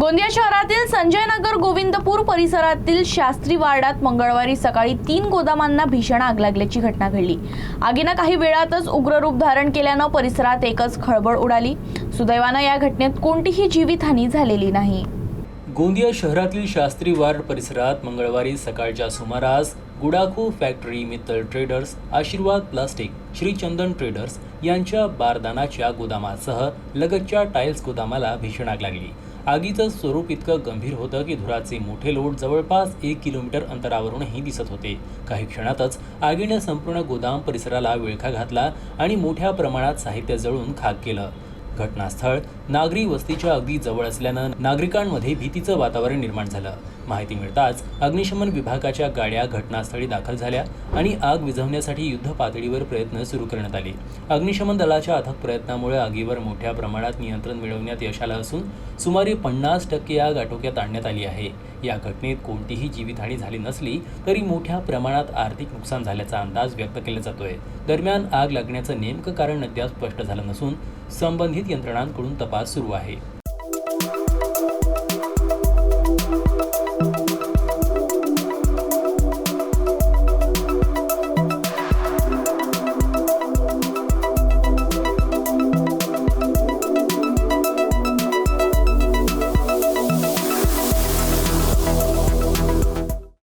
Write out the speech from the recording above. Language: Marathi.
गोंदिया शहरातील संजय नगर गोविंदपूर परिसरातील शास्त्री वार्डात मंगळवारी सकाळी 3 गोदामांना भीषण आग लागल्याची घटना घडली। आगीने काही वेळातच उग्र रूप धारण केल्याने परिसरात एकच खळबळ उडाली। सुदैवाने या घटनेत कोणतीही जीवितहानी झालेली नाही। गोंदिया शहरातील शास्त्री वार्ड परिसरात मंगळवारी सकाळच्या सुमारास गुडाखू फॅक्टरी, मित्तल ट्रेडर्स, आशीर्वाद प्लास्टिक, श्री चंदन ट्रेडर्स यांच्या बारदानाच्या गोदामासह लगतच्या टाइल्स गोदामाला भीषण आग लागली। आगीचं स्वरूप इतकं गंभीर होतं की धुराचे मोठे लोट जवळपास 1 किलोमीटर अंतरावरूनही दिसत होते। काही क्षणातच आगीने संपूर्ण गोदाम परिसराला विळखा घातला आणि मोठ्या प्रमाणात साहित्य जळून खाक केलं। घटनास्थळ नागरी वस्तीच्या अगदी जवळ असल्यानं नागरिकांमध्ये भीतीचं वातावरण निर्माण झालं। माहिती मिळताच अग्निशमन विभागाच्या गाड्या घटनास्थळी दाखल झाल्या आणि आग विझवण्यासाठी युद्ध पातळीवर प्रयत्न सुरू करण्यात आले। अग्निशमन दलाच्या अथक प्रयत्नामुळे आगीवर मोठ्या प्रमाणात नियंत्रण मिळवण्यात यश आलं असून सुमारे 50% आग आटोक्यात आणण्यात आली आहे। या घटनेत कोणतीही जीवितहानी झाली नसली तरी मोठ्या प्रमाणात आर्थिक नुकसान झाल्याचा अंदाज व्यक्त केला जातोय। दरम्यान आग लागण्याचं नेमकं कारण अद्याप स्पष्ट झालं नसून संबंधित यंत्रणांकडून तपास सुरू आहे।